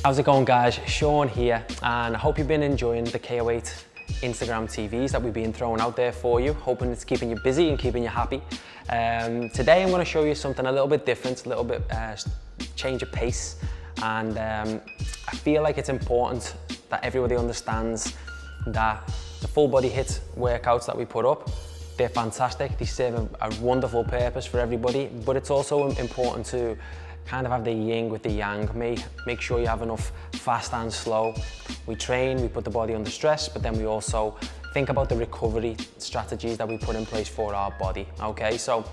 How's it going, guys? Sean here, and I hope you've been enjoying the KO8 Instagram TVs that we've been throwing out there for you, hoping it's keeping you busy and keeping you happy. Today I'm going to show you something a little bit different, a little bit change of pace, and I feel like it's important that everybody understands that the full body HIIT workouts that we put up, they're fantastic, they serve a wonderful purpose for everybody, but it's also important to kind of have the yin with the yang. Make sure you have enough fast and slow. We train, we put the body under stress, but then we also think about the recovery strategies that we put in place for our body, okay? So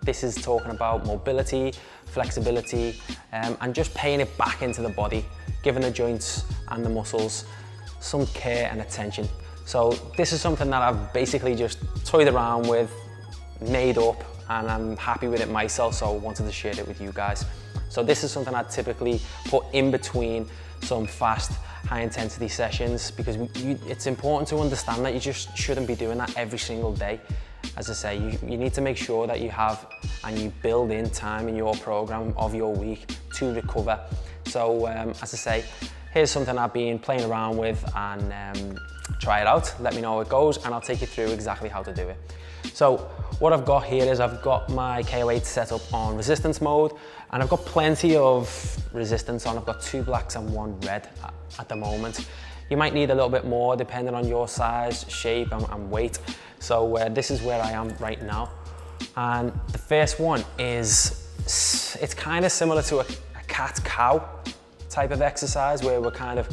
this is talking about mobility, flexibility, and just paying it back into the body, giving the joints and the muscles some care and attention. So this is something that I've basically just toyed around with, made up, and I'm happy with it myself, so I wanted to share it with you guys. So this is something I typically put in between some fast, high intensity sessions, because it's important to understand that you just shouldn't be doing that every single day. As I say, you need to make sure that you have and you build in time in your program of your week to recover. So as I say, here's something I've been playing around with, and try it out, let me know how it goes, and I'll take you through exactly how to do it. So what I've got here is I've got my KO8 set up on resistance mode, and I've got plenty of resistance on. I've got 2 blacks and 1 red at the moment. You might need a little bit more depending on your size, shape and weight. So this is where I am right now. And the first one is, it's kind of similar to a cat-cow type of exercise where we're kind of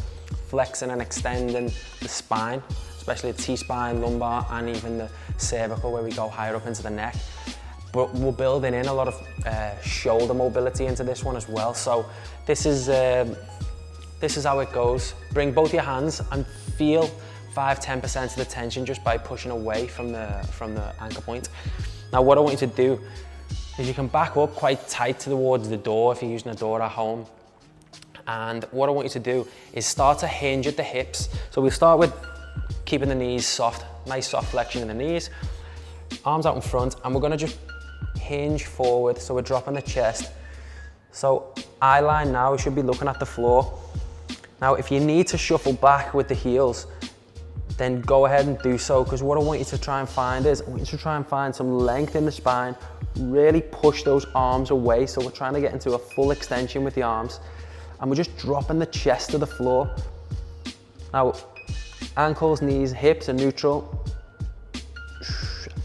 flexing and extending the spine, especially the T-spine, lumbar, and even the cervical where we go higher up into the neck. But we're building in a lot of shoulder mobility into this one as well. So this is how it goes. Bring both your hands and feel 5–10% of the tension just by pushing away from the anchor point. Now what I want you to do is you can back up quite tight towards the door if you're using a door at home. And what I want you to do is start to hinge at the hips. So we'll start with keeping the knees soft, nice soft flexion in the knees, arms out in front, and we're gonna just hinge forward, so we're dropping the chest. So eye line now, we should be looking at the floor. Now if you need to shuffle back with the heels, then go ahead and do so, because what I want you to try and find is, I want you to try and find some length in the spine, really push those arms away, so we're trying to get into a full extension with the arms, and we're just dropping the chest to the floor. Now, ankles, knees, hips are neutral.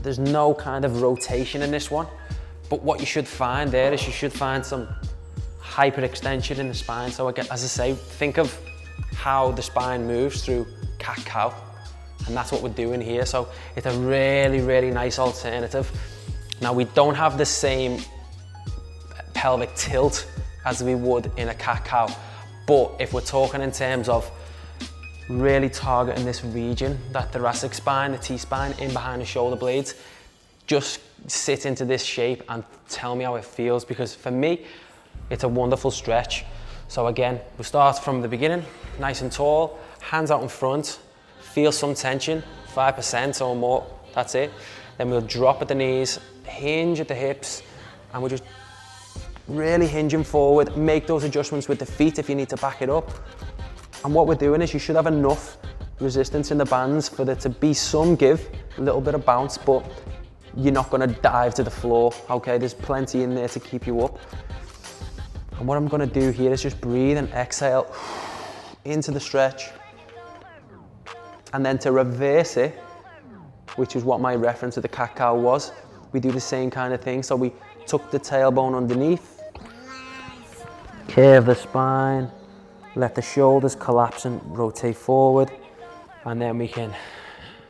There's no kind of rotation in this one, but what you should find there is you should find some hyperextension in the spine. So again, as I say, think of how the spine moves through cat-cow, and that's what we're doing here. So it's a really, really nice alternative. Now we don't have the same pelvic tilt as we would in a cat-cow, but if we're talking in terms of really targeting this region, that thoracic spine, the T-spine, in behind the shoulder blades, just sit into this shape and tell me how it feels, because for me, it's a wonderful stretch. So again, we'll start from the beginning, nice and tall, hands out in front, feel some tension, 5% or more, that's it. Then we'll drop at the knees, hinge at the hips, and we're just really hinging forward. Make those adjustments with the feet if you need to back it up. And what we're doing is you should have enough resistance in the bands for there to be some give, a little bit of bounce, but you're not gonna dive to the floor, okay? There's plenty in there to keep you up. And what I'm gonna do here is just breathe and exhale into the stretch. And then to reverse it, which is what my reference to the cat-cow was, we do the same kind of thing. So we tuck the tailbone underneath, curve the spine, let the shoulders collapse and rotate forward, and then we can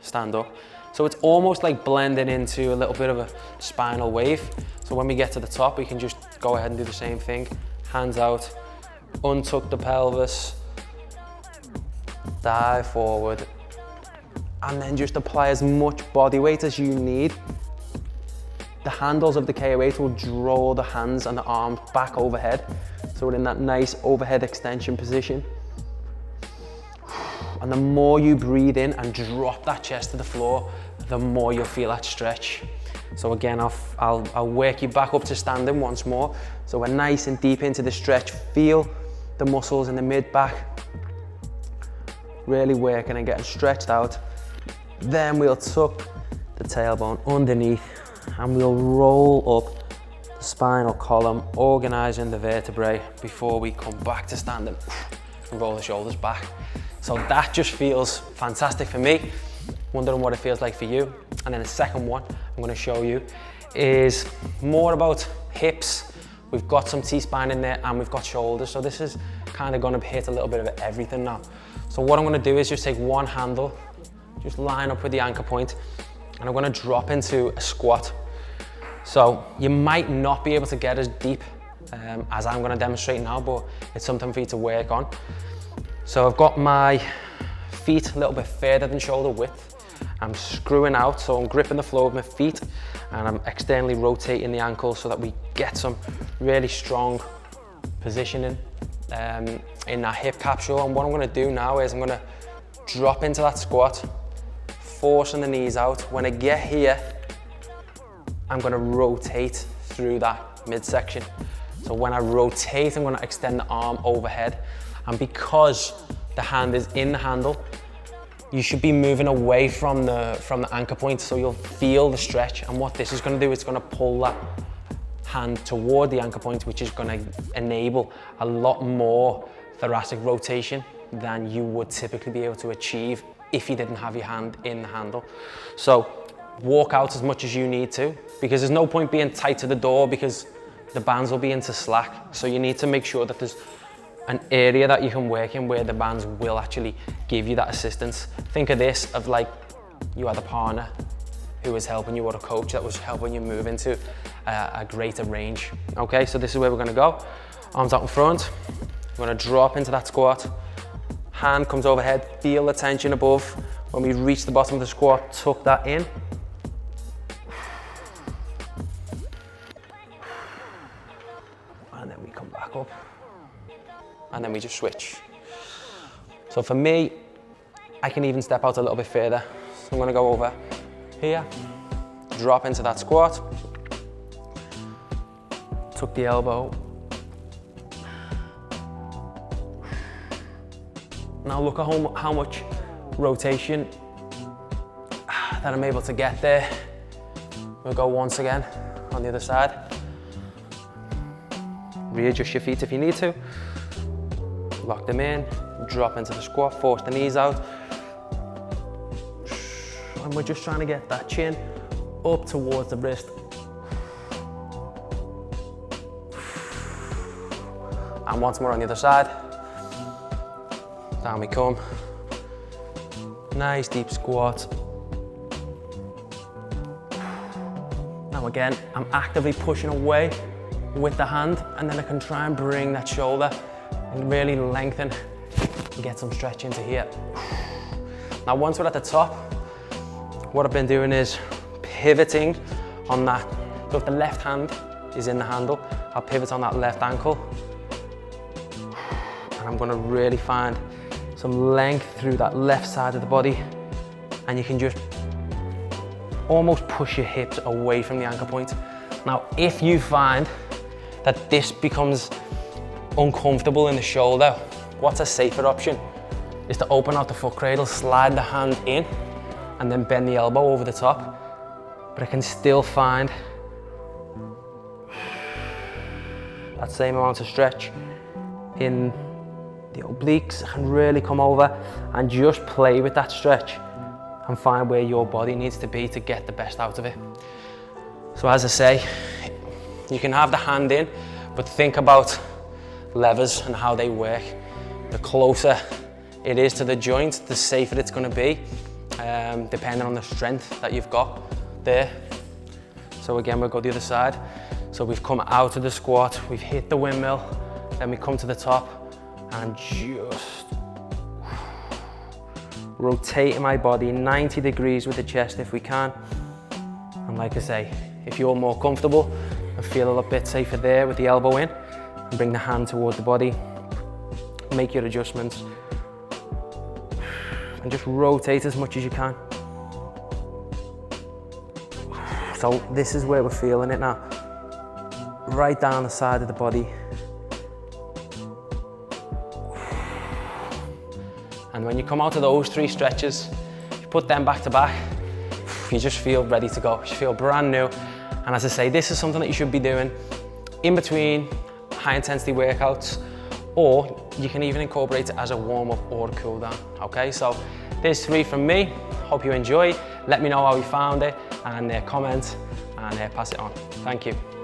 stand up. So it's almost like blending into a little bit of a spinal wave. So when we get to the top, we can just go ahead and do the same thing. Hands out, untuck the pelvis, dive forward, and then just apply as much body weight as you need. The handles of the KO8 will draw the hands and the arms back overhead. So we're in that nice overhead extension position. And the more you breathe in and drop that chest to the floor, the more you'll feel that stretch. So again, I'll work you back up to standing once more. So we're nice and deep into the stretch. Feel the muscles in the mid back, really working and getting stretched out. Then we'll tuck the tailbone underneath and we'll roll up the spinal column, organizing the vertebrae before we come back to standing and roll the shoulders back. So that just feels fantastic for me. Wondering what it feels like for you. And then the second one I'm going to show you is more about hips. We've got some T-spine in there and we've got shoulders. So this is kind of going to hit a little bit of everything now. So what I'm going to do is just take one handle, just line up with the anchor point, and I'm going to drop into a squat. So you might not be able to get as deep as I'm going to demonstrate now, but it's something for you to work on. So I've got my feet a little bit further than shoulder width. I'm screwing out, so I'm gripping the floor with my feet and I'm externally rotating the ankles so that we get some really strong positioning in that hip capsule. And what I'm going to do now is I'm going to drop into that squat, forcing the knees out. When I get here, I'm going to rotate through that midsection. So when I rotate, I'm going to extend the arm overhead. And because the hand is in the handle, you should be moving away from the anchor point, so you'll feel the stretch. And what this is going to do, it's going to pull that hand toward the anchor point, which is going to enable a lot more thoracic rotation than you would typically be able to achieve if you didn't have your hand in the handle. So walk out as much as you need to, because there's no point being tight to the door because the bands will be into slack. So you need to make sure that there's an area that you can work in where the bands will actually give you that assistance. Think of this of like you had a partner who was helping you, or a coach that was helping you move into a greater range. Okay, so this is where we're gonna go. Arms out in front. We're gonna drop into that squat. Hand comes overhead, feel the tension above. When we reach the bottom of the squat, tuck that in. And then we come back up. And then we just switch. So for me, I can even step out a little bit further. So I'm gonna go over here, drop into that squat, tuck the elbow. Now look at how much rotation that I'm able to get there. We'll go once again on the other side. Readjust your feet if you need to. Lock them in, drop into the squat, force the knees out. And we're just trying to get that chin up towards the wrist. And once more on the other side. Down we come. Nice deep squat. Now again, I'm actively pushing away with the hand, and then I can try and bring that shoulder and really lengthen and get some stretch into here. Now once we're at the top, what I've been doing is pivoting on that. So if the left hand is in the handle, I'll pivot on that left ankle. And I'm gonna really find some length through that left side of the body. And you can just almost push your hips away from the anchor point. Now, if you find that this becomes uncomfortable in the shoulder, what's a safer option is to open out the foot cradle, slide the hand in, and then bend the elbow over the top. But I can still find that same amount of stretch in the obliques. I can really come over and just play with that stretch and find where your body needs to be to get the best out of it. So as I say, you can have the hand in, but think about levers and how they work. The closer it is to the joint, the safer it's going to be, depending on the strength that you've got there. So again, we'll go the other side. So we've come out of the squat, we've hit the windmill, then we come to the top and just rotating my body 90 degrees with the chest if we can. And like I say, if you're more comfortable and feel a little bit safer there with the elbow in, and bring the hand toward the body, make your adjustments, and just rotate as much as you can. So this is where we're feeling it now. Right down the side of the body. And when you come out of those 3 stretches, you put them back to back, you just feel ready to go. You feel brand new. And as I say, this is something that you should be doing in between high intensity workouts, or you can even incorporate it as a warm up or a cool down. Okay, so there's 3 from me. Hope you enjoy. Let me know how you found it and comment and pass it on. Thank you.